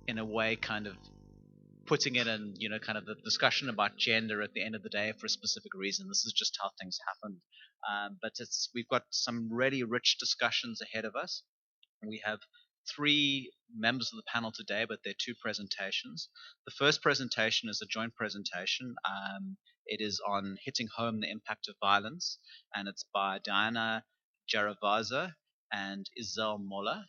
in a way kind of putting it in, kind of the discussion about gender at the end of the day for a specific reason. This is just how things happen. But we've got some really rich discussions ahead of us. We have three members of the panel today, but they're two presentations. The first presentation is a joint presentation. It is on hitting home the impact of violence, and it's by Diana Jaravaza and Izelle Möller.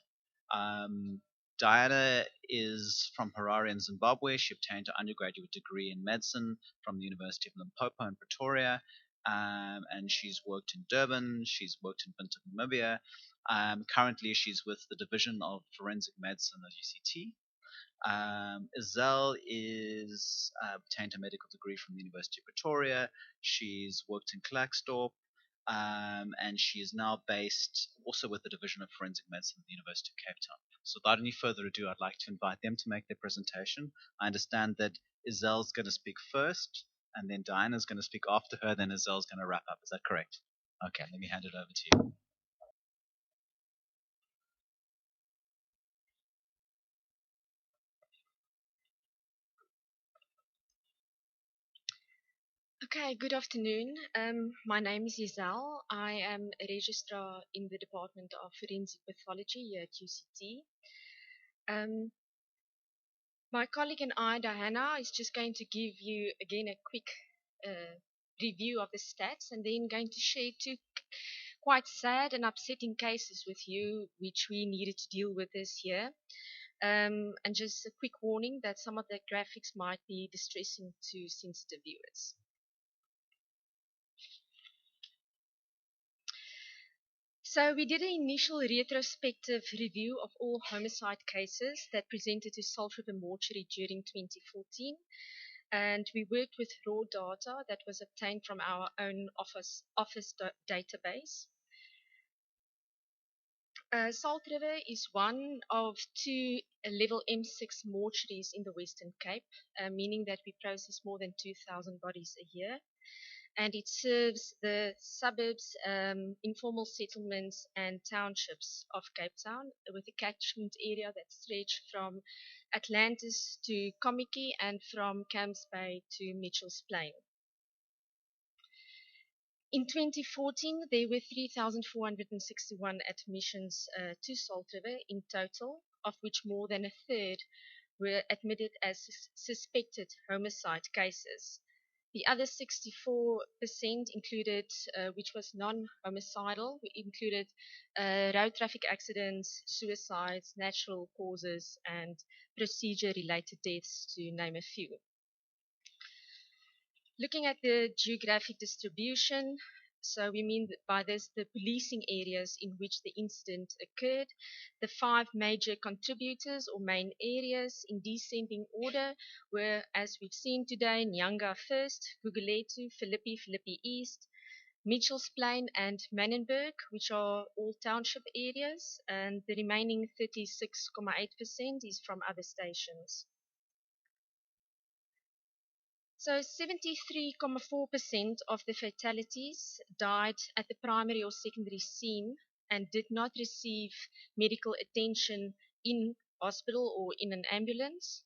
Diana is from Harare in Zimbabwe. She obtained her undergraduate degree in medicine from the University of Limpopo in Pretoria, and she's worked in Durban, she's worked in Bintu, Namibia. Currently, she's with the Division of Forensic Medicine at UCT. Izelle is obtained a medical degree from the University of Pretoria. She's worked in Klerksdorp, and she is now based also with the Division of Forensic Medicine at the University of Cape Town. So without any further ado, I'd like to invite them to make their presentation. I understand that Izelle's going to speak first, and then Diana's going to speak after her, then Izelle's going to wrap up. Is that correct? Okay, let me hand it over to you. Okay, good afternoon. My name is Izelle. I am a registrar in the Department of Forensic Pathology here at UCT. My colleague and I, Diana, is just going to give you again a quick review of the stats and then going to share two quite sad and upsetting cases with you which we needed to deal with this year. And just a quick warning that some of the graphics might be distressing to sensitive viewers. So we did an initial retrospective review of all homicide cases that presented to Salt River Mortuary during 2014. And we worked with raw data that was obtained from our own office database. Salt River is one of two level M6 mortuaries in the Western Cape, meaning that we process more than 2,000 bodies a year. And it serves the suburbs, informal settlements, and townships of Cape Town with a catchment area that stretches from Atlantis to Kommetjie and from Camps Bay to Mitchell's Plain. In 2014, there were 3,461 admissions to Salt River in total, of which more than a third were admitted as suspected homicide cases. The other 64% included, which was non-homicidal, included road traffic accidents, suicides, natural causes, and procedure-related deaths, to name a few. Looking at the geographic distribution, so we mean by this the policing areas in which the incident occurred. The five major contributors or main areas in descending order were, as we've seen today, Nyanga first, Gugulethu, Philippi East, Mitchell's Plain and Manenberg, which are all township areas, and the remaining 36.8% is from other stations. So 73.4% of the fatalities died at the primary or secondary scene and did not receive medical attention in hospital or in an ambulance.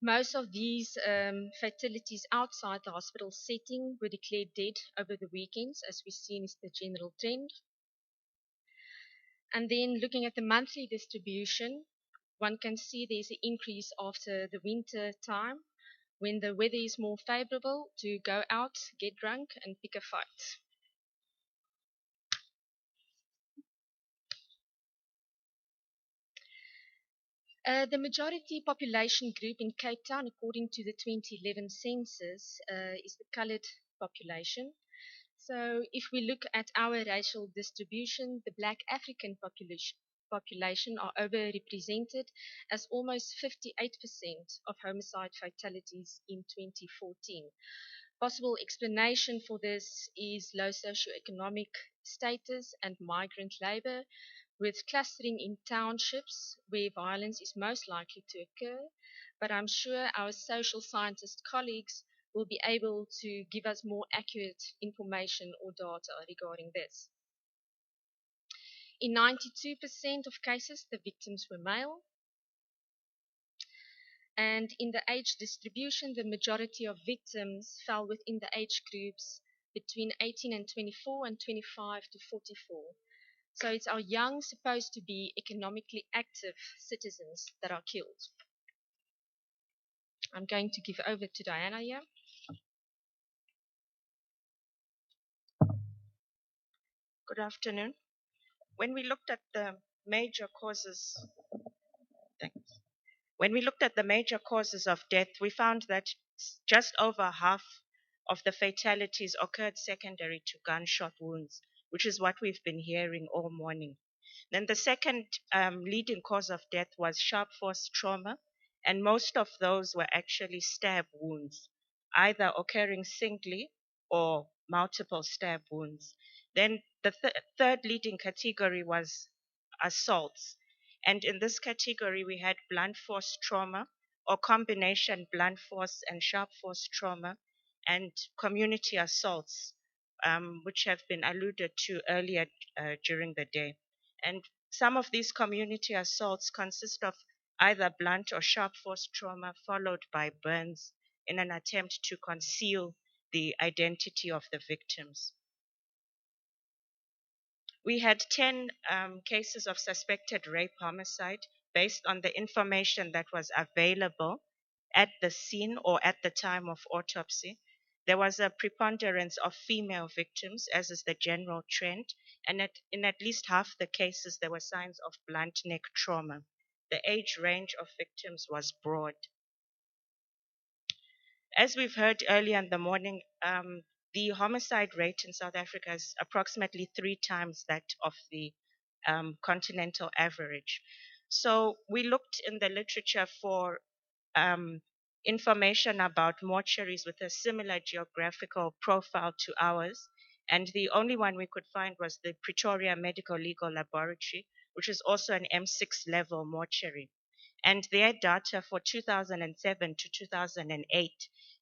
Most of these fatalities outside the hospital setting were declared dead over the weekends, as we've seen is the general trend. And then looking at the monthly distribution, one can see there's an increase after the winter time, when the weather is more favorable to go out, get drunk, and pick a fight. The majority population group in Cape Town, according to the 2011 census, is the coloured population. So if we look at our racial distribution, the black African population are overrepresented as almost 58% of homicide fatalities in 2014. Possible explanation for this is low socioeconomic status and migrant labor, with clustering in townships where violence is most likely to occur. But I'm sure our social scientist colleagues will be able to give us more accurate information or data regarding this. In 92% of cases, the victims were male. And in the age distribution, the majority of victims fell within the age groups between 18 and 24 and 25 to 44. So it's our young, supposed to be economically active citizens that are killed. I'm going to give over to Diana here. Good afternoon. When we looked at the major causes, of death, we found that just over half of the fatalities occurred secondary to gunshot wounds, which is what we've been hearing all morning. Then the second leading cause of death was sharp force trauma, and most of those were actually stab wounds, either occurring singly or multiple stab wounds. Then the third leading category was assaults. And in this category, we had blunt force trauma or combination blunt force and sharp force trauma and community assaults, which have been alluded to earlier during the day. And some of these community assaults consist of either blunt or sharp force trauma followed by burns in an attempt to conceal the identity of the victims. We had 10 cases of suspected rape homicide based on the information that was available at the scene or at the time of autopsy. There was a preponderance of female victims, as is the general trend, and in at least half the cases, there were signs of blunt neck trauma. The age range of victims was broad. As we've heard earlier in the morning, the homicide rate in South Africa is approximately 3 times that of the continental average. So we looked in the literature for information about mortuaries with a similar geographical profile to ours, and the only one we could find was the Pretoria Medical Legal Laboratory, which is also an M6 level mortuary. And their data for 2007 to 2008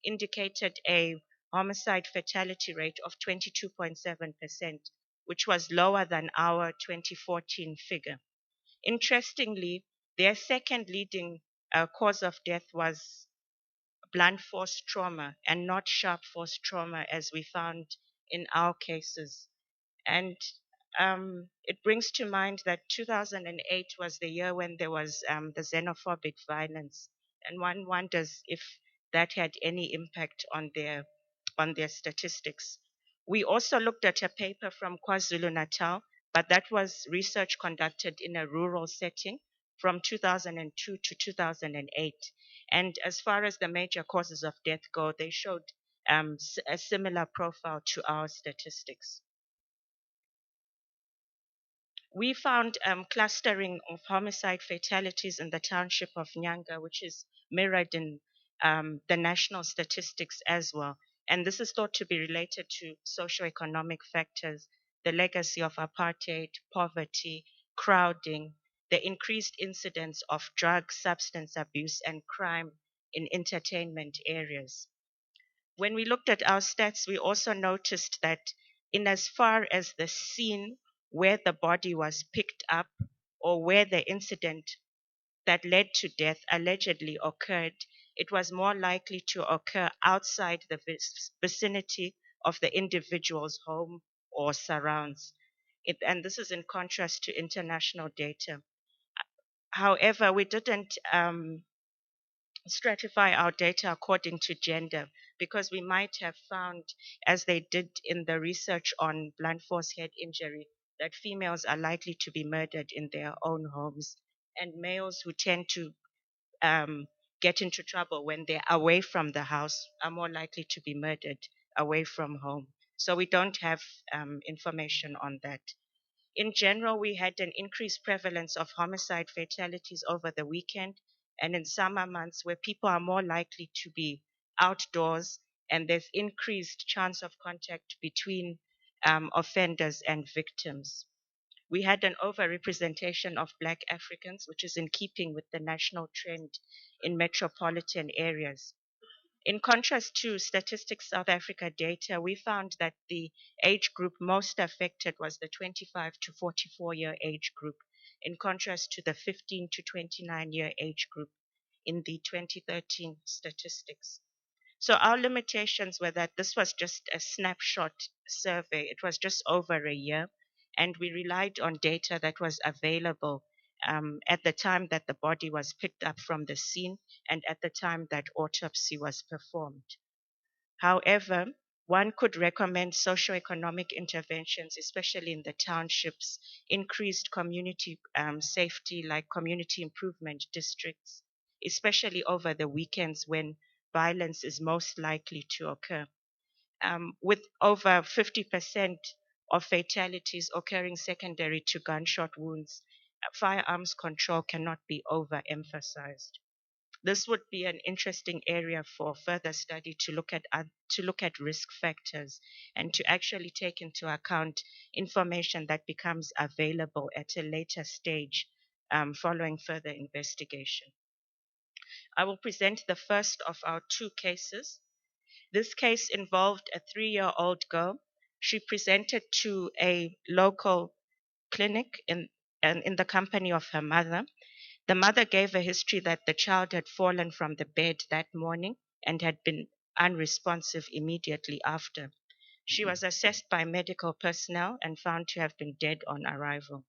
indicated a homicide fatality rate of 22.7%, which was lower than our 2014 figure. Interestingly, their second leading cause of death was blunt force trauma and not sharp force trauma, as we found in our cases. And it brings to mind that 2008 was the year when there was the xenophobic violence, and one wonders if that had any impact on their statistics. We also looked at a paper from KwaZulu-Natal, but that was research conducted in a rural setting from 2002 to 2008. And as far as the major causes of death go, they showed a similar profile to our statistics. We found clustering of homicide fatalities in the township of Nyanga, which is mirrored in the national statistics as well. And this is thought to be related to socioeconomic factors, the legacy of apartheid, poverty, crowding, the increased incidence of drug, substance abuse, and crime in entertainment areas. When we looked at our stats, we also noticed that in as far as the scene where the body was picked up or where the incident that led to death allegedly occurred, it was more likely to occur outside the vicinity of the individual's home or surrounds. And this is in contrast to international data. However, we didn't stratify our data according to gender, because we might have found, as they did in the research on blunt force head injury, that females are likely to be murdered in their own homes, and males who tend to get into trouble when they're away from the house are more likely to be murdered away from home. So we don't have information on that. In general, we had an increased prevalence of homicide fatalities over the weekend and in summer months, where people are more likely to be outdoors, and there's increased chance of contact between offenders and victims. We had an overrepresentation of Black Africans, which is in keeping with the national trend in metropolitan areas. In contrast to Statistics South Africa data, we found that the age group most affected was the 25 to 44-year age group, in contrast to the 15 to 29-year age group in the 2013 statistics. So our limitations were that this was just a snapshot survey. It was just over a year, and we relied on data that was available at the time that the body was picked up from the scene and at the time that autopsy was performed. However, one could recommend socioeconomic interventions, especially in the townships, increased community safety like community improvement districts, especially over the weekends when violence is most likely to occur. With over 50% of fatalities occurring secondary to gunshot wounds, firearms control cannot be overemphasized. This would be an interesting area for further study to look at risk factors and to actually take into account information that becomes available at a later stage following further investigation. I will present the first of our two cases. This case involved a 3-year-old girl. She presented to a local clinic in the company of her mother. The mother gave a history that the child had fallen from the bed that morning and had been unresponsive immediately after. She was assessed by medical personnel and found to have been dead on arrival.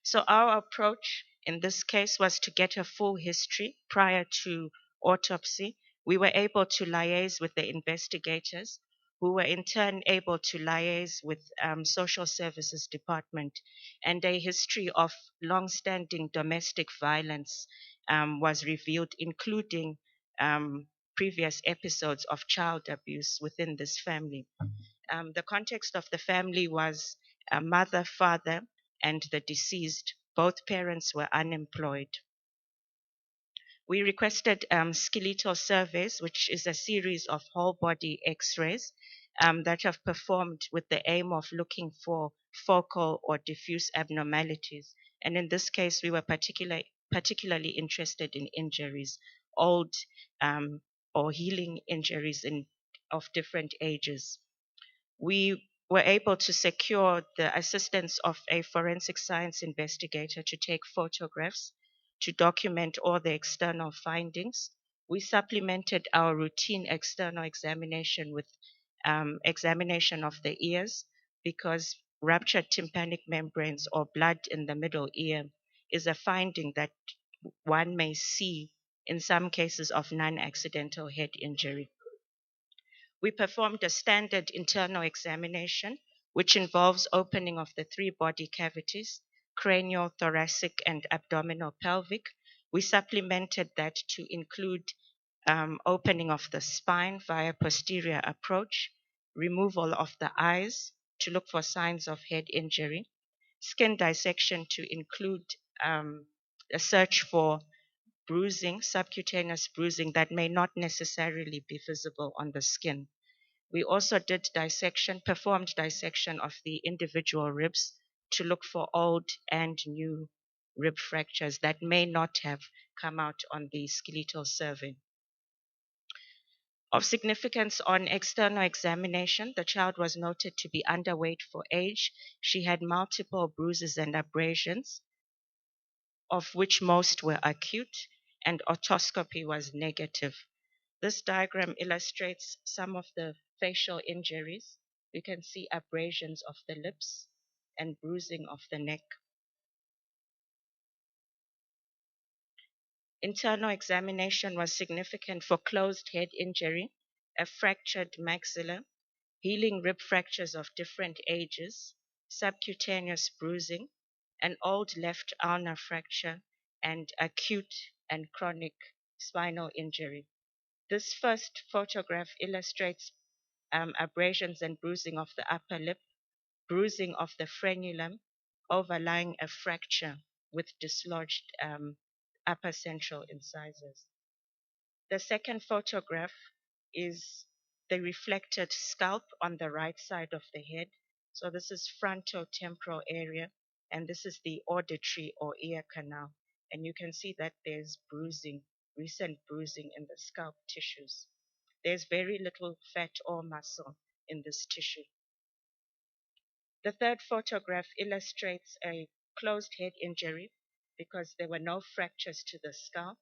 So our approach in this case was to get a full history prior to autopsy. We were able to liaise with the investigators, who were in turn able to liaise with social services department, and a history of long-standing domestic violence was revealed, including previous episodes of child abuse within this family. The context of the family was a mother, father, and the deceased. Both parents were unemployed. We requested skeletal surveys, which is a series of whole body x-rays that have performed with the aim of looking for focal or diffuse abnormalities. And in this case, we were particularly interested in injuries, old or healing injuries of different ages. We were able to secure the assistance of a forensic science investigator to take photographs to document all the external findings. We supplemented our routine external examination with examination of the ears, because ruptured tympanic membranes or blood in the middle ear is a finding that one may see in some cases of non-accidental head injury. We performed a standard internal examination, which involves opening of the 3 body cavities, cranial, thoracic, and abdominal pelvic. We supplemented that to include opening of the spine via posterior approach, removal of the eyes to look for signs of head injury, skin dissection to include a search for bruising, subcutaneous bruising that may not necessarily be visible on the skin. We also did performed dissection of the individual ribs to look for old and new rib fractures that may not have come out on the skeletal survey. Of significance on external examination, the child was noted to be underweight for age. She had multiple bruises and abrasions, of which most were acute, and otoscopy was negative. This diagram illustrates some of the facial injuries. You can see abrasions of the lips and bruising of the neck. Internal examination was significant for closed head injury, a fractured maxilla, healing rib fractures of different ages, subcutaneous bruising, an old left ulnar fracture, and acute and chronic spinal injury. This first photograph illustrates abrasions and bruising of the upper lip, bruising of the frenulum, overlying a fracture with dislodged upper central incisors. The second photograph is the reflected scalp on the right side of the head. So this is frontotemporal area, and this is the auditory or ear canal. And you can see that there's bruising recent bruising in the scalp tissues. There's very little fat or muscle in this tissue. The third photograph illustrates a closed head injury because there were no fractures to the skull.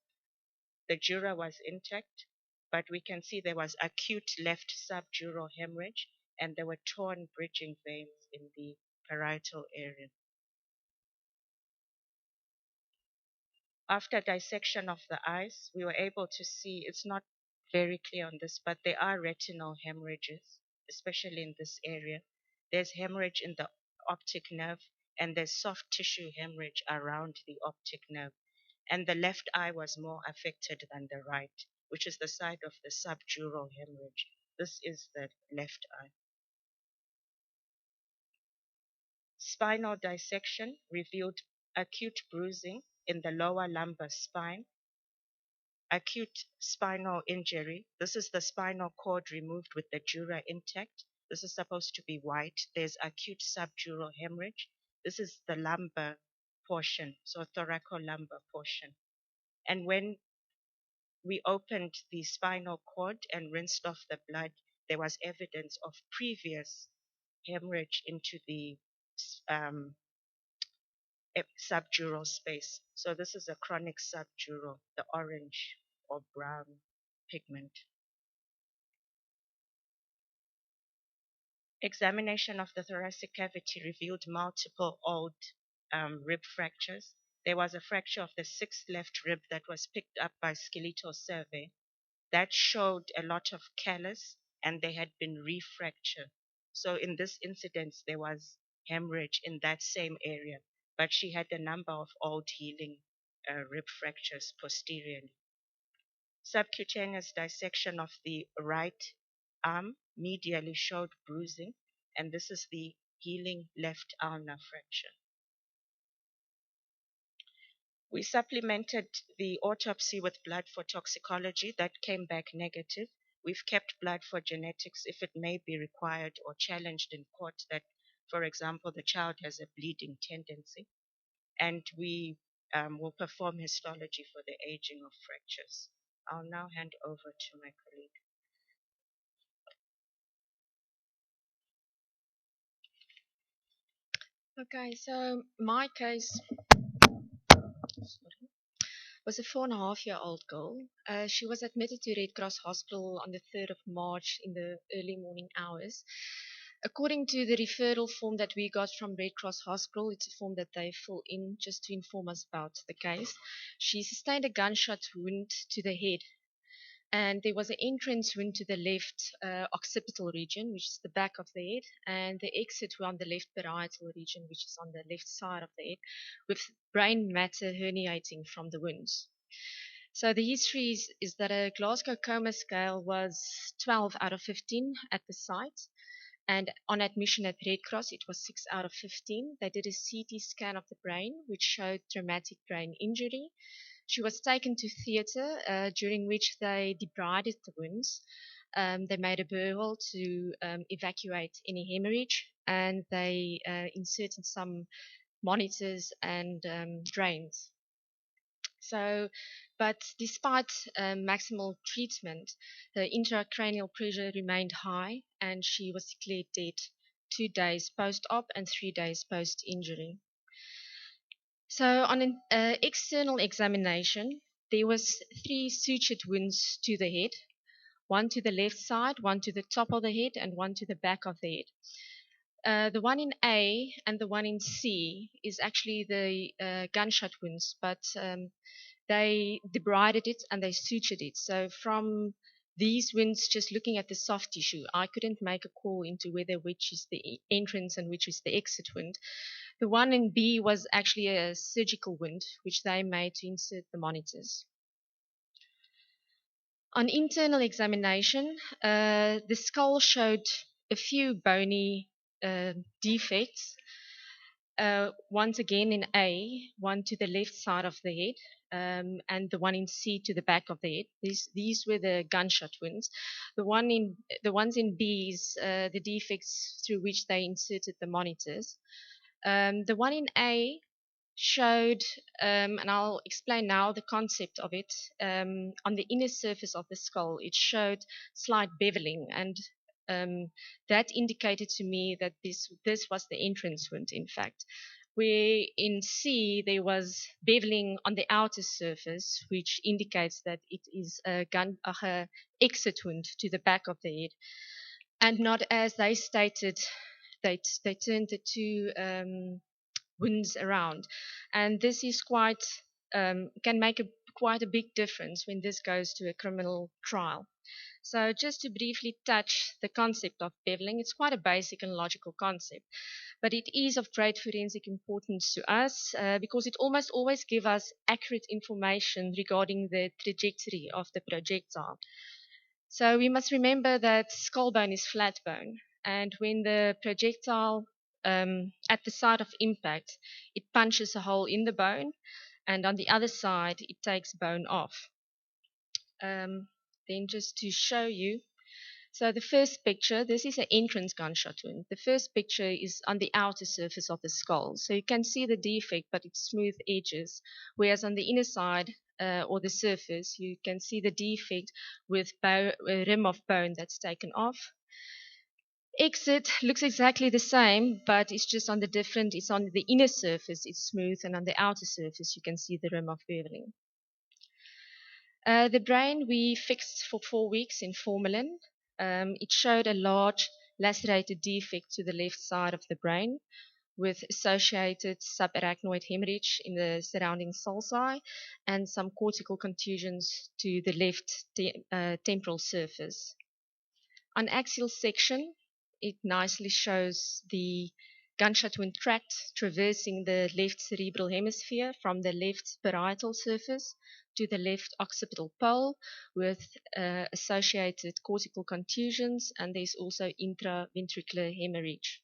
The dura was intact, but we can see there was acute left subdural hemorrhage and there were torn bridging veins in the parietal area. After dissection of the eyes, we were able to see, it's not very clear on this, but there are retinal hemorrhages, especially in this area. There's hemorrhage in the optic nerve, and there's soft tissue hemorrhage around the optic nerve. And the left eye was more affected than the right, which is the side of the subdural hemorrhage. This is the left eye. Spinal dissection revealed acute bruising in the lower lumbar spine, acute spinal injury. This is the spinal cord removed with the dura intact. This is supposed to be white. There's acute subdural hemorrhage. This is the lumbar portion, so thoracolumbar portion. And when we opened the spinal cord and rinsed off the blood, there was evidence of previous hemorrhage into the subdural space. So this is a chronic subdural, the orange or brown pigment. Examination of the thoracic cavity revealed multiple old rib fractures. There was a fracture of the sixth left rib that was picked up by skeletal survey. That showed a lot of callus and they had been refractured. So in this incident, there was hemorrhage in that same area, but she had a number of old healing rib fractures posteriorly. Subcutaneous dissection of the right arm medially showed bruising, and this is the healing left ulnar fracture. We supplemented the autopsy with blood for toxicology. That came back negative. We've kept blood for genetics if it may be required or challenged in court that, for example, the child has a bleeding tendency. And we will perform histology for the aging of fractures. I'll now hand over to my colleague. Okay, so my case was a 4.5-year-old girl. She was admitted to Red Cross Hospital on the 3rd of March in the early morning hours. According to the referral form that we got from Red Cross Hospital, it's a form that they fill in just to inform us about the case. She sustained a gunshot wound to the head, and there was an entrance wound to the left occipital region, which is the back of the head, and the exit were on the left parietal region, which is on the left side of the head, with brain matter herniating from the wounds. So the history is that a Glasgow coma scale was 12 out of 15 at the site, and on admission at Red Cross it was 6 out of 15. They did a CT scan of the brain, which showed traumatic brain injury. She was taken to theatre, during which they debrided the wounds. They made a burr hole to evacuate any hemorrhage, and they inserted some monitors and drains. So, but despite maximal treatment, the intracranial pressure remained high, and she was declared dead 2 days post-op and 3 days post-injury. So on an external examination, there was 3 sutured wounds to the head, one to the left side, one to the top of the head, and one to the back of the head. The one in A and the one in C is actually the gunshot wounds, but they debrided it and they sutured it. So from these wounds, just looking at the soft tissue, I couldn't make a call into whether which is the entrance and which is the exit wound. The one in B was actually a surgical wound, which they made to insert the monitors. On internal examination, the skull showed a few bony defects. Once again in A, one to the left side of the head, and the one in C to the back of the head. These were the gunshot wounds. The ones in B is the defects through which they inserted the monitors. The one in A showed, and I'll explain now the concept of it. On the inner surface of the skull, it showed slight beveling, and that indicated to me that this was the entrance wound, in fact. Where in C there was beveling on the outer surface, which indicates that it is a exit wound to the back of the head, and not as they stated. They turned the two wounds around, and this is can make quite a big difference when this goes to a criminal trial. So just to briefly touch the concept of beveling, it's quite a basic and logical concept, but it is of great forensic importance to us because it almost always gives us accurate information regarding the trajectory of the projectile. So we must remember that skull bone is flat bone, and when the projectile at the site of impact, it punches a hole in the bone, and on the other side, it takes bone off. Then just to show you, so the first picture, this is an entrance gunshot wound. The first picture is on the outer surface of the skull. So you can see the defect, but it's smooth edges. Whereas on the inner side, or the surface, you can see the defect with a rim of bone that's taken off. Exit looks exactly the same, but it's just on it's on the inner surface, it's smooth, and on the outer surface, you can see the rim of beveling. The brain we fixed for 4 weeks in formalin. It showed a large lacerated defect to the left side of the brain with associated subarachnoid hemorrhage in the surrounding sulci and some cortical contusions to the left temporal surface. On axial section, it nicely shows the gunshot wound tract traversing the left cerebral hemisphere from the left parietal surface to the left occipital pole with associated cortical contusions, and there's also intraventricular hemorrhage.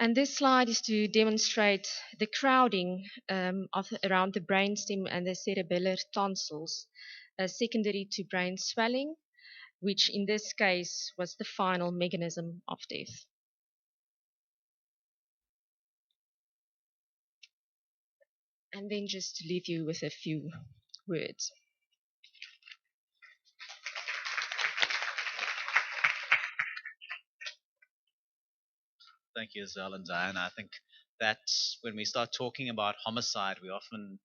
And this slide is to demonstrate the crowding around the brainstem and the cerebellar tonsils, secondary to brain swelling, which in this case was the final mechanism of death. And then just to leave you with a few words. Thank you, Izelle and Diana. I think that when we start talking about homicide, we often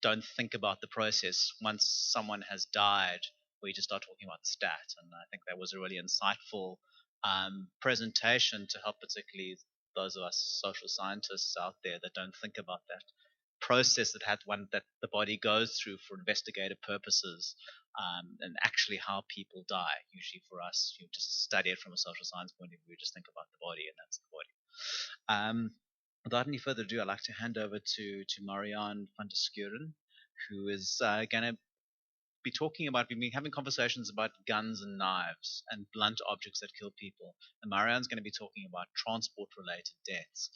don't think about the process. Once someone has died, we just start talking about the stat. And I think that was a really insightful presentation to help particularly those of us social scientists out there that don't think about that process that the body goes through for investigative purposes, and actually how people die. Usually for us, you just study it from a social science point of view, just think about the body, and that's the body. Without any further ado, I'd like to hand over to Marianne Vanderschuren, who is going to be talking about, we've been having conversations about guns and knives and blunt objects that kill people. And Marianne's going to be talking about transport-related deaths.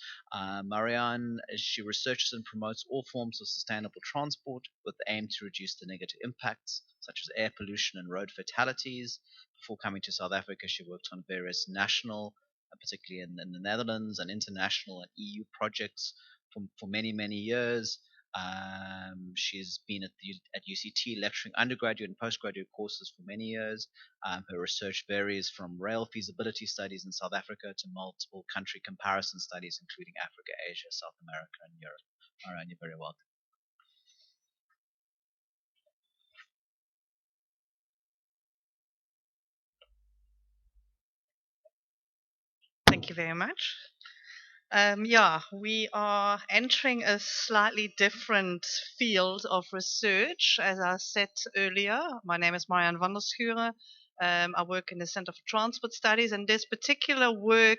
Marianne, she researches and promotes all forms of sustainable transport with the aim to reduce the negative impacts, such as air pollution and road fatalities. Before coming to South Africa, she worked on various national, particularly in the Netherlands, and international and EU projects for many, many years. She's been at UCT lecturing undergraduate and postgraduate courses for many years. Her research varies from rail feasibility studies in South Africa to multiple country comparison studies, including Africa, Asia, South America, and Europe. Marianne, you're very welcome. Thank you very much. We are entering a slightly different field of research. As I said earlier, my name is Marianne Vanderschuren. I work in the Center for Transport Studies, and this particular work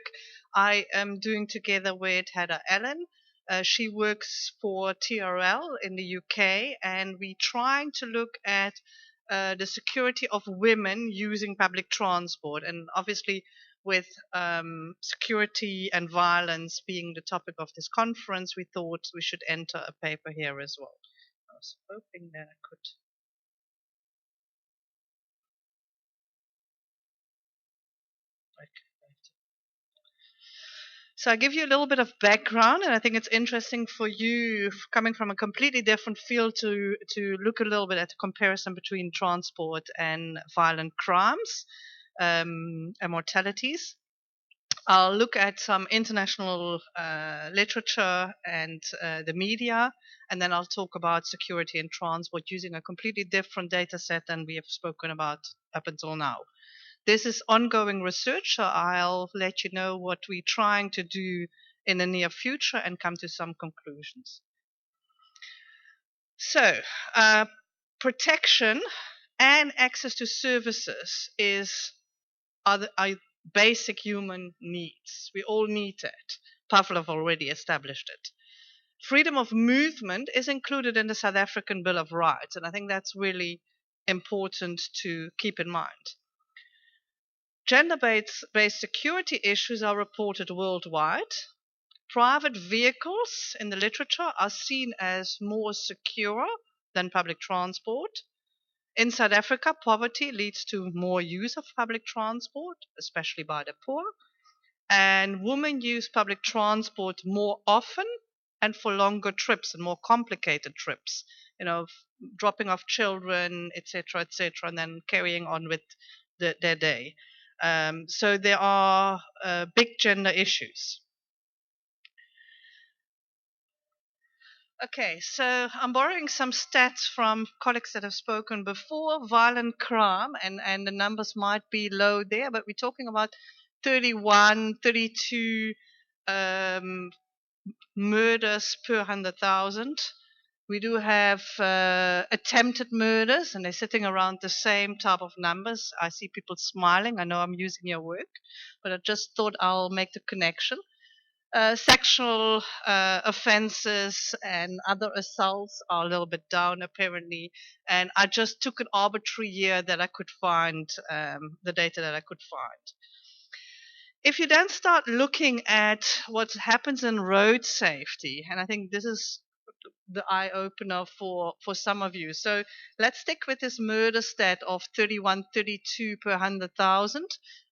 I am doing together with Heather Allen. She works for TRL in the UK, and we're trying to look at the security of women using public transport, and obviously with security and violence being the topic of this conference, we thought we should enter a paper here as well. I was hoping that I could. So I give you a little bit of background, and I think it's interesting for you, coming from a completely different field, to look a little bit at the comparison between transport and violent crimes and mortalities. I'll look at some international literature and the media, and then I'll talk about security and transport using a completely different data set than we have spoken about up until now. This is ongoing research, so I'll let you know what we're trying to do in the near future and come to some conclusions. So, protection and access to services are basic human needs. We all need that. Pavlov already established it. Freedom of movement is included in the South African Bill of Rights, and I think that's really important to keep in mind. Gender-based security issues are reported worldwide. Private vehicles in the literature are seen as more secure than public transport. In South Africa, poverty leads to more use of public transport, especially by the poor. And women use public transport more often and for longer trips and more complicated trips, dropping off children, etc., and then carrying on with their day. So there are big gender issues. Okay, so I'm borrowing some stats from colleagues that have spoken before. Violent crime, and the numbers might be low there, but we're talking about 31, 32 murders per 100,000. We do have attempted murders, and they're sitting around the same type of numbers. I see people smiling. I know I'm using your work, but I just thought I'll make the connection. Sexual offenses and other assaults are a little bit down apparently, and I just took an arbitrary year that I could find, the data that I could find. If you then start looking at what happens in road safety, and I think this is the eye-opener for some of you. So let's stick with this murder stat of 31, 32 per 100,000.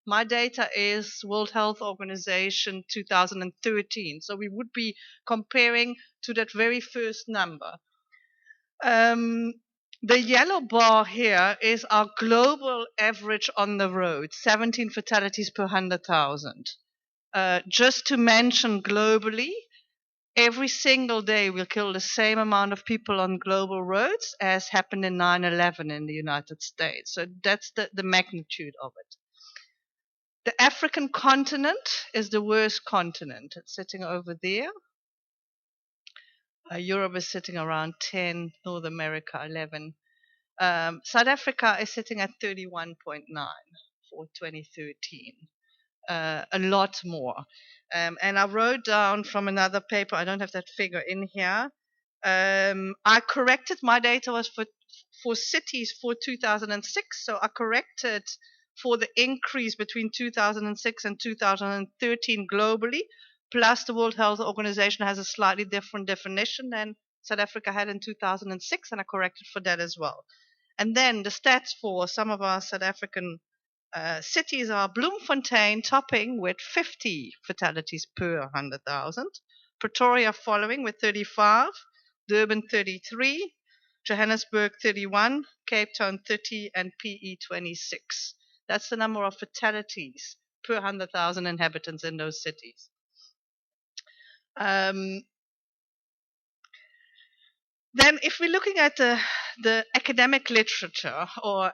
My data is World Health Organization 2013. So we would be comparing to that very first number. The yellow bar here is our global average on the road, 17 fatalities per 100,000. Just to mention globally, every single day we'll kill the same amount of people on global roads as happened in 9/11 in the United States. So that's the magnitude of it. The African continent is the worst continent. It's sitting over there. Europe is sitting around 10, North America 11. South Africa is sitting at 31.9 for 2013. A lot more. And I wrote down from another paper, I don't have that figure in here. I corrected, my data was for cities for 2006, so I corrected for the increase between 2006 and 2013 globally, plus the World Health Organization has a slightly different definition than South Africa had in 2006, and I corrected for that as well. And then the stats for some of our South African cities are Bloemfontein topping with 50 fatalities per 100,000, Pretoria following with 35, Durban 33, Johannesburg 31, Cape Town 30, and PE 26. That's the number of fatalities per 100,000 inhabitants in those cities. Then if we're looking at the academic literature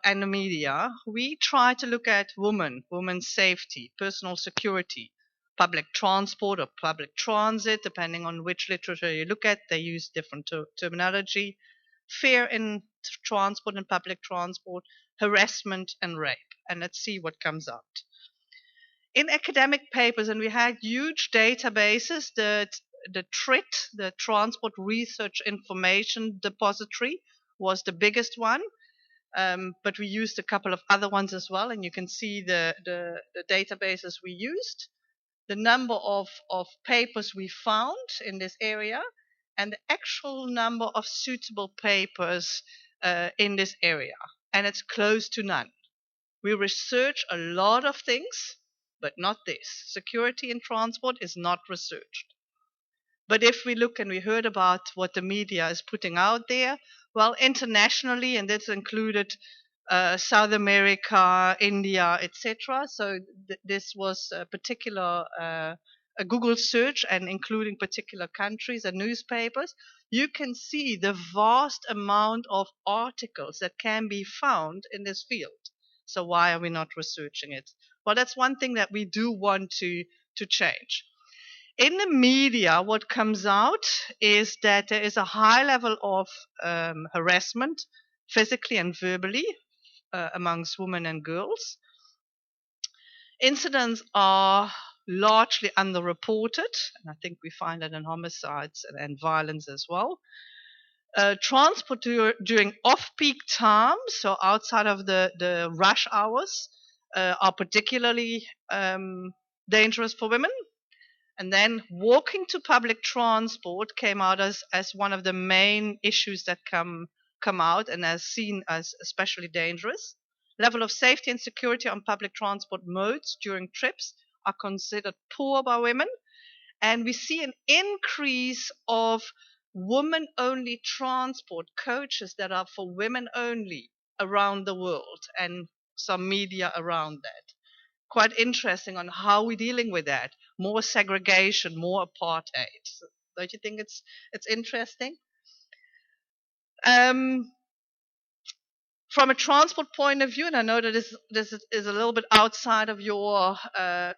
and the media, we try to look at women's safety, personal security, public transport or public transit, depending on which literature you look at. They use different terminology. Fear in transport and public transport, harassment and rape. And let's see what comes out. In academic papers, and we had huge databases, the TRIT, the Transport Research Information Depository, was the biggest one, but we used a couple of other ones as well, and you can see the databases we used, the number of papers we found in this area, and the actual number of suitable papers in this area, and it's close to none. We research a lot of things, but not this. Security in transport is not researched. But if we look, and we heard about what the media is putting out there, well, internationally, and that's included South America, India, etc. So this was a particular a Google search, and including particular countries and newspapers. You can see the vast amount of articles that can be found in this field. So why are we not researching it? Well, that's one thing that we do want to change. In the media, what comes out is that there is a high level of harassment, physically and verbally, amongst women and girls. Incidents are largely underreported, and I think we find that in homicides and violence as well. Transport during off-peak times, so outside of the rush hours, are particularly dangerous for women. And then walking to public transport came out as one of the main issues that come out, and as seen as especially dangerous. Level of safety and security on public transport modes during trips are considered poor by women. And we see an increase of women-only transport coaches that are for women only around the world, and some media around that. Quite interesting on how we're dealing with that. More segregation, more apartheid. Don't you think it's interesting? From a transport point of view, and I know that this is a little bit outside of your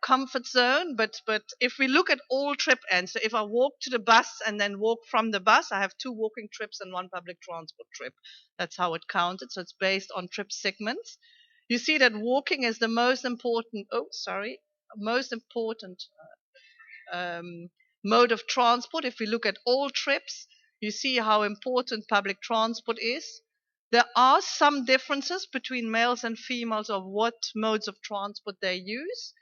comfort zone, but if we look at all trip ends, so if I walk to the bus and then walk from the bus, I have 2 walking trips and 1 public transport trip. That's how it counted. So it's based on trip segments. You see that walking is the most important. Most important mode of transport. If we look at all trips, you see how important public transport is. There are some differences between males and females of what modes of transport they use.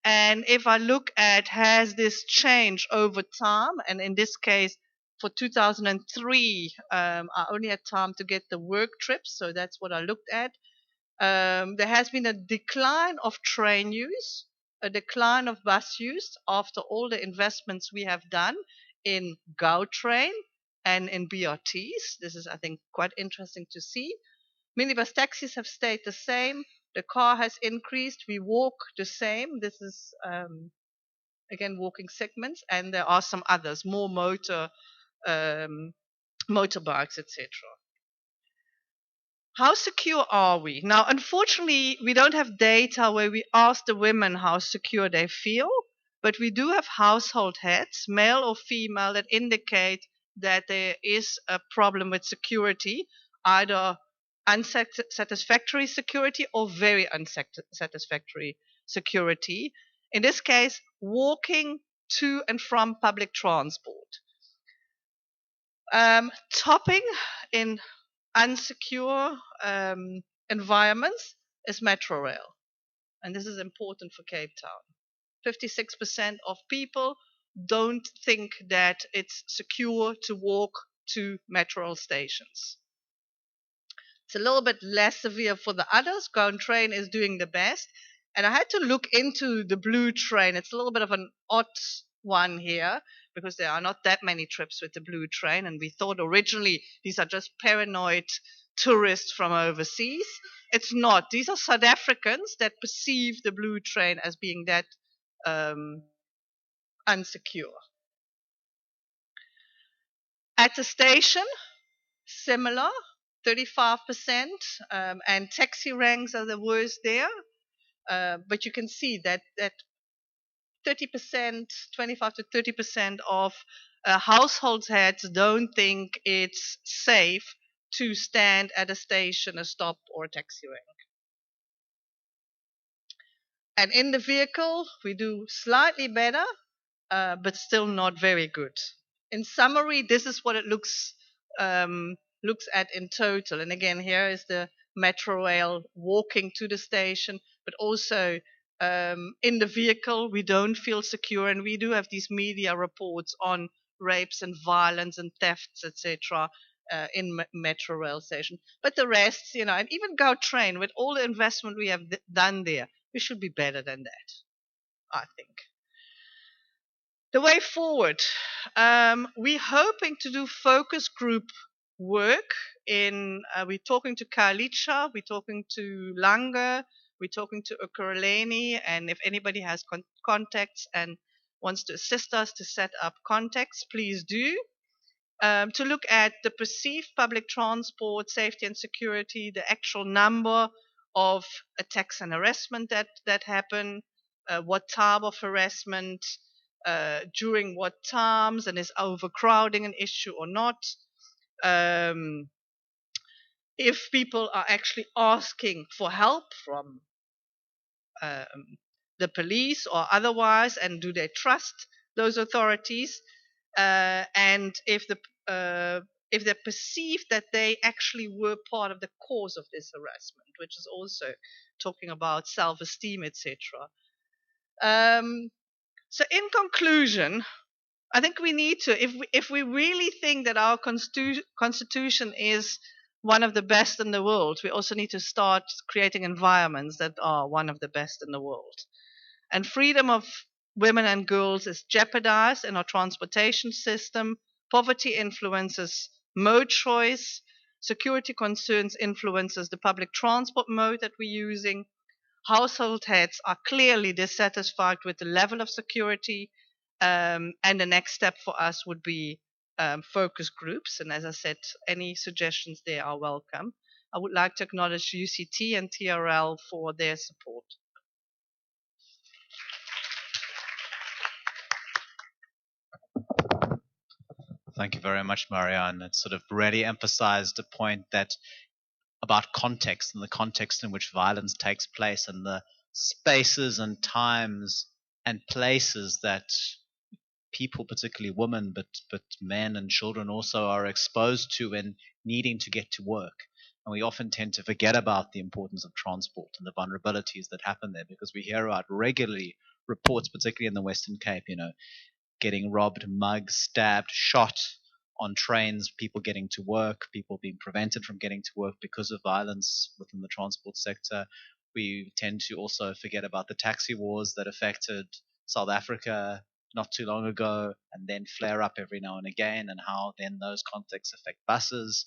And if I look at, has this changed over time? And in this case, for 2003, I only had time to get the work trips, so that's what I looked at. There has been a decline of train use, a decline of bus use after all the investments we have done in Gautrain and in BRTs. This is, I think, quite interesting to see. Minibus taxis have stayed the same. The car has increased. We walk the same. This is, again, walking segments. And there are some others, more motorbikes, etc. How secure are we? Now, unfortunately, we don't have data where we ask the women how secure they feel, but we do have household heads, male or female, that indicate that there is a problem with security, either unsatisfactory security or very unsatisfactory security. In this case, walking to and from public transport. Topping in unsecure environments is metro rail, and this is important for Cape Town. 56% of people don't think that it's secure to walk to metro rail stations. It's a little bit less severe for the others. Gautrain is doing the best, and I had to look into the blue train. It's a little bit of an odd one here, because there are not that many trips with the blue train, and we thought originally these are just paranoid tourists from overseas. It's not. These are South Africans that perceive the blue train as being that unsecure. At the station, similar, 35%, and taxi ranks are the worst there. But you can see that 30%, 25 to 30% of household heads don't think it's safe to stand at a station, a stop, or a taxi rank. And in the vehicle, we do slightly better, but still not very good. In summary, this is what it looks at in total. And again, here is the metro rail walking to the station, but also in the vehicle, we don't feel secure, and we do have these media reports on rapes and violence and thefts, etc., in metro rail station. But the rest, and even Gautrain, with all the investment we have done there, we should be better than that. I think. The way forward, we're hoping to do focus group work we're talking to Kalicha, we're talking to Lange, we're talking to Ukureleni, and if anybody has contacts and wants to assist us to set up contacts, please do. To look at the perceived public transport safety and security, the actual number of attacks and harassment that happen, what type of harassment, during what times, and is overcrowding an issue or not. If people are actually asking for help from the police or otherwise, and do they trust those authorities? And if they perceive that they actually were part of the cause of this harassment, which is also talking about self-esteem, etc. So in conclusion, I think we need to, if we really think that our constitution is one of the best in the world, we also need to start creating environments that are one of the best in the world. And freedom of women and girls is jeopardized in our transportation system. Poverty influences mode choice. Security concerns influences the public transport mode that we're using. Household heads are clearly dissatisfied with the level of security. And the next step for us would be focus groups. And as I said, any suggestions there are welcome. I would like to acknowledge UCT and TRL for their support. Thank you very much, Marianne. It sort of really emphasized the point that about context and the context in which violence takes place and the spaces and times and places that people, particularly women, but men and children also are exposed to in needing to get to work. And we often tend to forget about the importance of transport and the vulnerabilities that happen there, because we hear about regularly reports, particularly in the Western Cape, getting robbed, mugged, stabbed, shot on trains, people getting to work, people being prevented from getting to work because of violence within the transport sector. We tend to also forget about the taxi wars that affected South Africa not too long ago, and then flare up every now and again, and how then those contexts affect buses.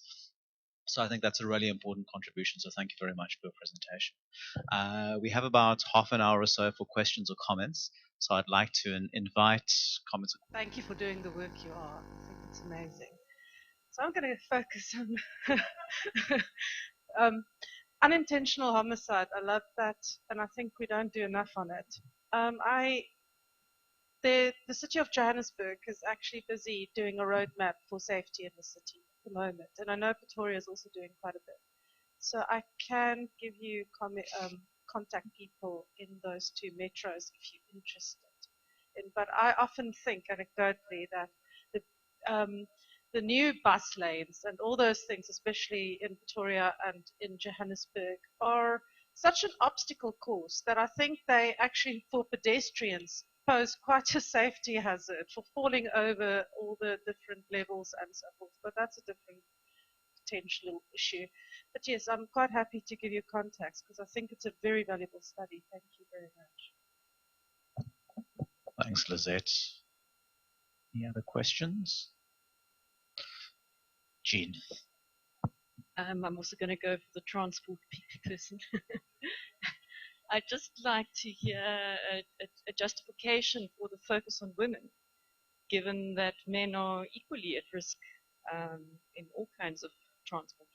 So I think that's a really important contribution. So thank you very much for your presentation. We have about half an hour or so for questions or comments. So I'd like to invite comments. Thank you for doing the work you are. I think it's amazing. So I'm going to focus on unintentional homicide. I love that, and I think we don't do enough on it. The city of Johannesburg is actually busy doing a roadmap for safety in the city at the moment, and I know Pretoria is also doing quite a bit. So I can give you contact people in those two metros if you're interested. But I often think anecdotally that the new bus lanes and all those things, especially in Pretoria and in Johannesburg, are such an obstacle course that I think they actually, for pedestrians, pose quite a safety hazard for falling over all the different levels and so forth. But that's a different potential issue. But yes, I'm quite happy to give you contacts because I think it's a very valuable study. Thank you very much. Thanks, Lizette. Any other questions? Jean. I'm also going to go for the transport person. I'd just like to hear a justification for the focus on women, given that men are equally at risk in all kinds of transport.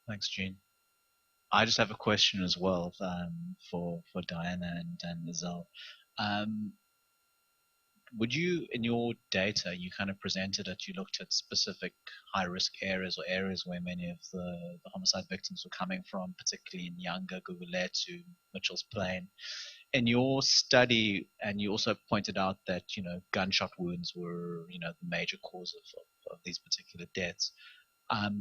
Thanks, Jean. I just have a question as well for Diana and Izelle. Would you, in your data, you kind of presented that you looked at specific high-risk areas or areas where many of the homicide victims were coming from, particularly in Yanga, Gugulethu, Mitchell's Plain. In your study, and you also pointed out that, gunshot wounds were, the major cause of these particular deaths.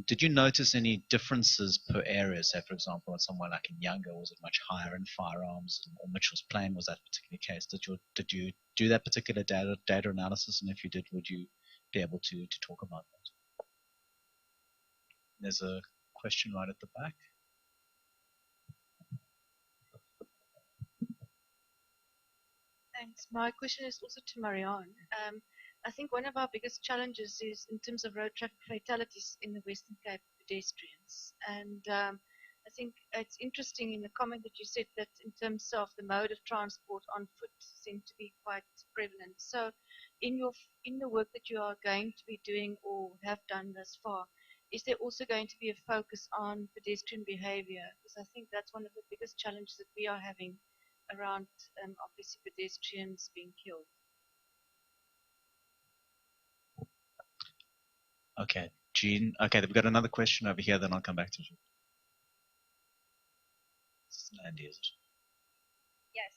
Did you notice any differences per area? Say, for example, somewhere like in Yanga, was it much higher in firearms, or Mitchell's Plain was that particular case? Did you do that particular data analysis? And if you did, would you be able to talk about that? There's a question right at the back. Thanks. My question is also to Marianne. I think one of our biggest challenges is in terms of road traffic fatalities in the Western Cape pedestrians. And I think it's interesting in the comment that you said that in terms of the mode of transport on foot seem to be quite prevalent. So in the work that you are going to be doing or have done thus far, is there also going to be a focus on pedestrian behavior? Because I think that's one of the biggest challenges that we are having around obviously pedestrians being killed. Okay, Jean. Okay, we've got another question over here, then I'll come back to you. Andy, is it? Yes.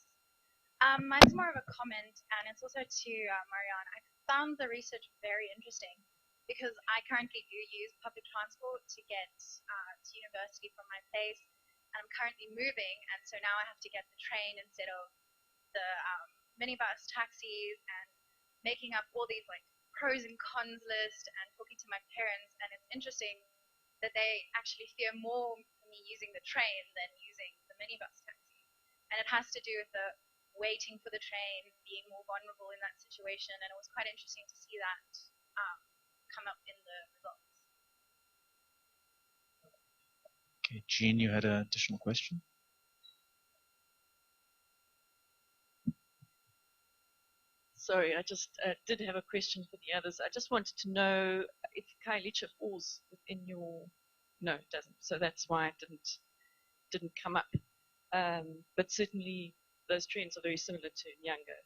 Mine's more of a comment, and it's also to Marianne. I found the research very interesting because I currently do use public transport to get to university from my place, and I'm currently moving, and so now I have to get the train instead of the minibus taxis, and making up all these like pros and cons list and talking to my parents, and it's interesting that they actually fear more me using the train than using the minibus taxi. And it has to do with the waiting for the train, being more vulnerable in that situation, and it was quite interesting to see that come up in the results. Okay, Jean, you had an additional question? Sorry, I just did have a question for the others. I just wanted to know if Khayelitsha falls within your... No, it doesn't. So that's why it didn't come up. But certainly those trends are very similar to Nyanga.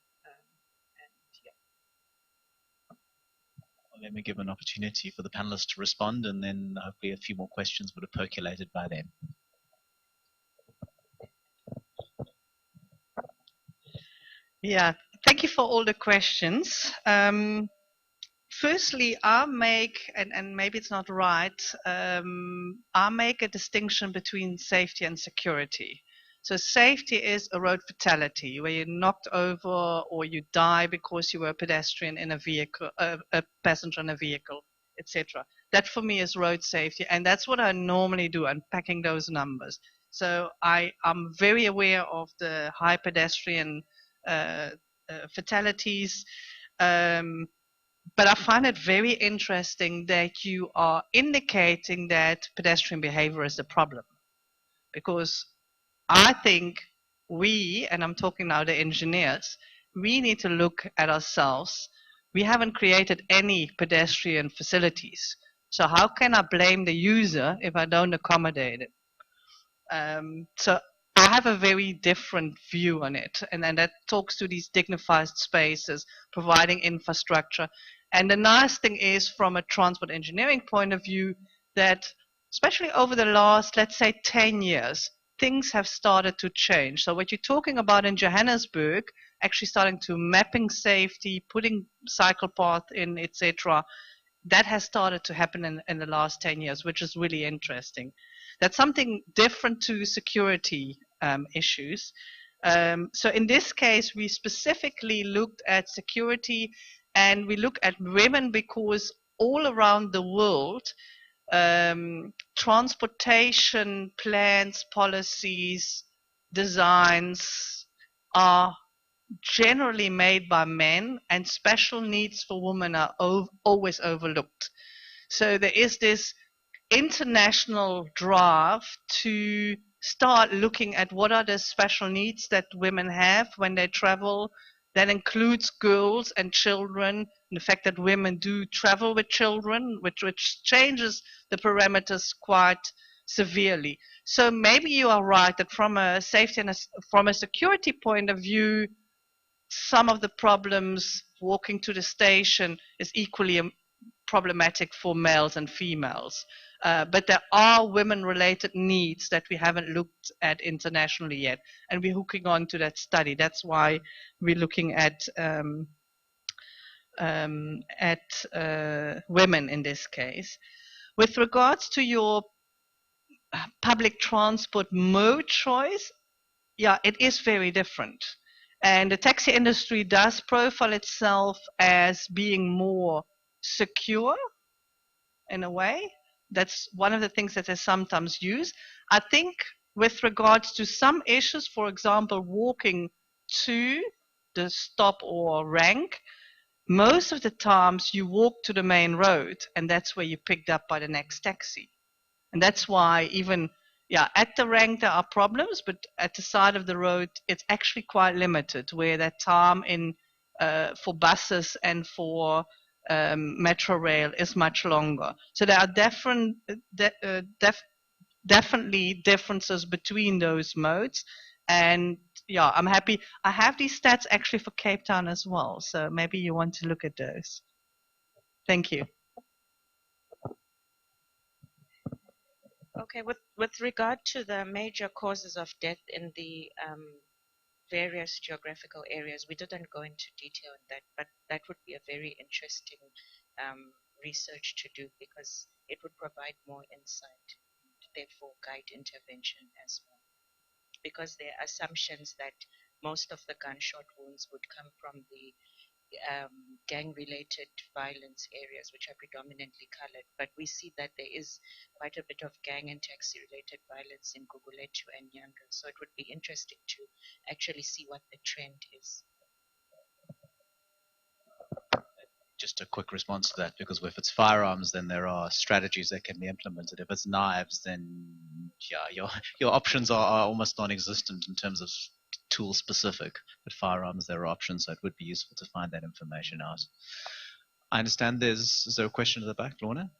Well, let me give an opportunity for the panelists to respond, and then hopefully a few more questions would have percolated by then. Yeah, thank you for all the questions. Firstly, I make, and maybe it's not right, I make a distinction between safety and security. So safety is a road fatality where you're knocked over or you die because you were a pedestrian in a vehicle, a passenger in a vehicle, etc. That for me is road safety, and that's what I normally do, unpacking those numbers. So I'm very aware of the high pedestrian fatalities. But I find it very interesting that you are indicating that pedestrian behavior is the problem. Because I think we, and I'm talking now the engineers, we need to look at ourselves. We haven't created any pedestrian facilities. So how can I blame the user if I don't accommodate it? So I have a very different view on it, and that talks to these dignified spaces, providing infrastructure. And the nice thing is, from a transport engineering point of view, that especially over the last, let's say, 10 years, things have started to change. So what you're talking about in Johannesburg, actually starting to mapping safety, putting cycle path in, etc., that has started to happen in the last 10 years, which is really interesting. That's something different to security issues. So in this case, we specifically looked at security, and we look at women because all around the world, transportation plans, policies, designs are generally made by men, and special needs for women are always overlooked. So there is this international drive to start looking at what are the special needs that women have when they travel. That includes girls and children, and the fact that women do travel with children, which changes the parameters quite severely. So maybe you are right that from a safety and from a security point of view, some of the problems walking to the station is equally problematic for males and females. But there are women-related needs that we haven't looked at internationally yet, and we're hooking on to that study. That's why we're looking at women in this case. With regards to your public transport mode choice, yeah, it is very different. And the taxi industry does profile itself as being more secure in a way. That's one of the things that they sometimes use. I think with regards to some issues, for example, walking to the stop or rank, most of the times you walk to the main road and that's where you're picked up by the next taxi. And that's why even, at the rank there are problems, but at the side of the road it's actually quite limited, where that time for buses and for metro rail is much longer. So there are definitely differences between those modes. And I'm happy. I have these stats actually for Cape Town as well, so maybe you want to look at those. Thank you. Okay, with regard to the major causes of death in the various geographical areas, we didn't go into detail on that, but that would be a very interesting research to do, because it would provide more insight and therefore guide intervention as well. Because there are assumptions that most of the gunshot wounds would come from the gang-related violence areas, which are predominantly colored, but we see that there is quite a bit of gang and taxi-related violence in Gugulethu and Nyanga, so it would be interesting to actually see what the trend is. Just a quick response to that, because if it's firearms, then there are strategies that can be implemented. If it's knives, then your options are almost non-existent in terms of tool specific. But firearms, there are options, so it would be useful to find that information out. I understand is there a question at the back, Lorna?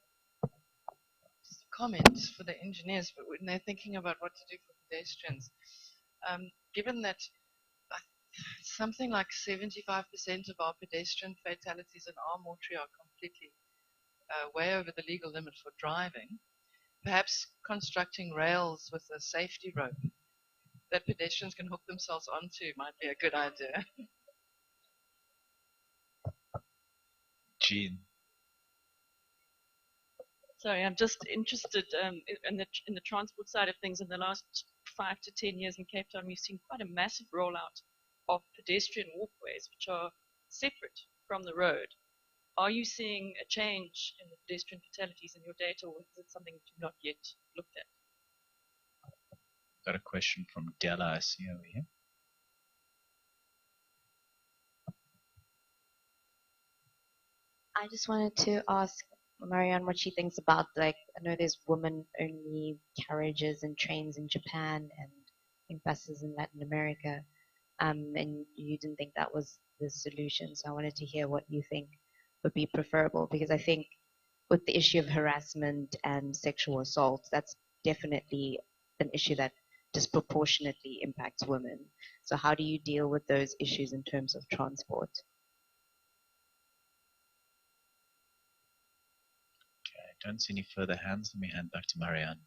Just a comment for the engineers, but when they're thinking about what to do for pedestrians, given that something like 75% of our pedestrian fatalities in our mortuary are completely way over the legal limit for driving, perhaps constructing rails with a safety rope that pedestrians can hook themselves onto might be a good idea. Jean. Sorry, I'm just interested in the transport side of things. In the last 5 to 10 years in Cape Town, we've seen quite a massive rollout of pedestrian walkways, which are separate from the road. Are you seeing a change in the pedestrian fatalities in your data, or is it something that you've not yet looked at? Got a question from Della, I see over here. I just wanted to ask Marianne what she thinks about, I know there's women-only carriages and trains in Japan and I think buses in Latin America, and you didn't think that was the solution. So I wanted to hear what you think would be preferable, because I think with the issue of harassment and sexual assault, that's definitely an issue that disproportionately impacts women. So how do you deal with those issues in terms of transport? Okay, I don't see any further hands. Let me hand back to Marianne.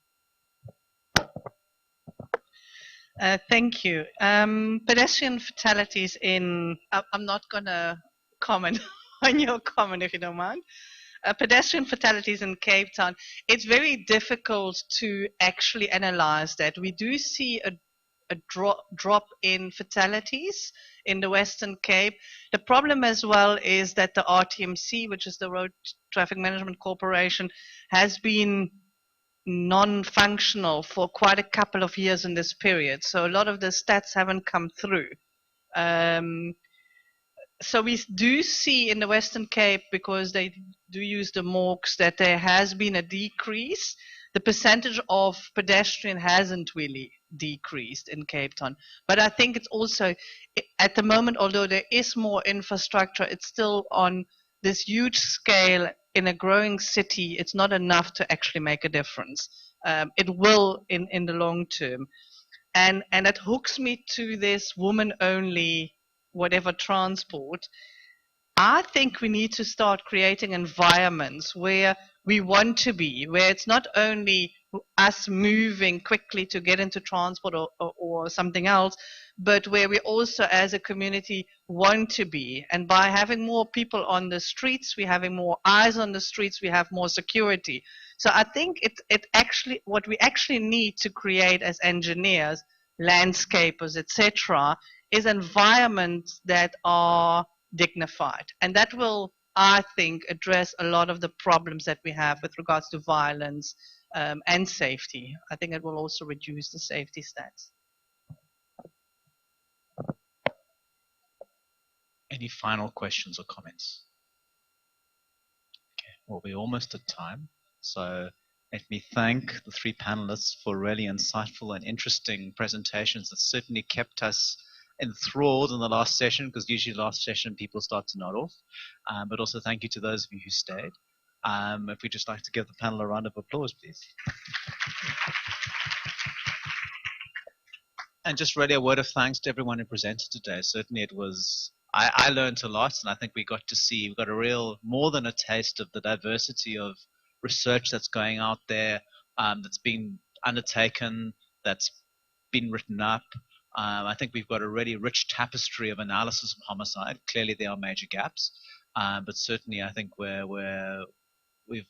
Thank you. Pedestrian fatalities in... I'm not going to comment on your comment, if you don't mind. Pedestrian fatalities in Cape Town, it's very difficult to actually analyze that. We do see a drop in fatalities in the Western Cape. The problem as well is that the RTMC, which is the Road Traffic Management Corporation, has been non-functional for quite a couple of years in this period. So a lot of the stats haven't come through. So we do see in the Western Cape, because they do use the morgues, that there has been a decrease. The percentage of pedestrian hasn't really decreased in Cape Town. But I think it's also, at the moment, although there is more infrastructure, it's still on this huge scale in a growing city. It's not enough to actually make a difference. It will in the long term. And that hooks me to this woman-only whatever transport. I think we need to start creating environments where we want to be, where it's not only us moving quickly to get into transport or something else, but where we also as a community want to be. And by having more people on the streets, we're having more eyes on the streets, we have more security. So I think it actually, what we actually need to create as engineers, landscapers, etc., is environments that are dignified. And that will, I think, address a lot of the problems that we have with regards to violence and safety. I think it will also reduce the safety stats. Any final questions or comments? Okay, well, we're almost at time, so let me thank the three panelists for really insightful and interesting presentations that certainly kept us enthralled in the last session, because usually the last session people start to nod off. But also thank you to those of you who stayed. If we'd just like to give the panel a round of applause, please. And just really a word of thanks to everyone who presented today. Certainly it was, I learned a lot, and I think we got a real, more than a taste of the diversity of research that's going out there, that's been undertaken, that's been written up. I think we've got a really rich tapestry of analysis of homicide. Clearly there are major gaps, but certainly I think we've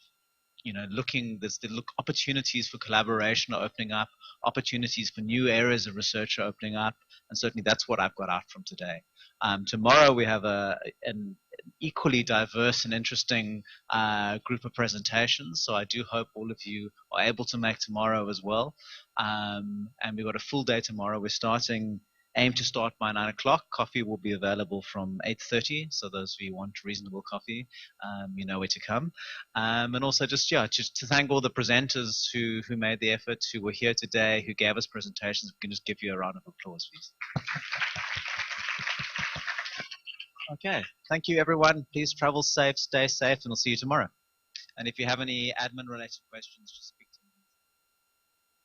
there's the opportunities for collaboration are opening up, opportunities for new areas of research are opening up, and certainly that's what I've got out from today. Tomorrow we have an equally diverse and interesting group of presentations, so I do hope all of you are able to make tomorrow as well. And we've got a full day tomorrow. Aim to start by 9 o'clock. Coffee will be available from 8:30, so those of you who want reasonable coffee, you know where to come. And also just to thank all the presenters who made the effort, who were here today, who gave us presentations. We can just give you a round of applause, please. Okay, thank you everyone. Please travel safe, stay safe, and we'll see you tomorrow. And if you have any admin related questions, just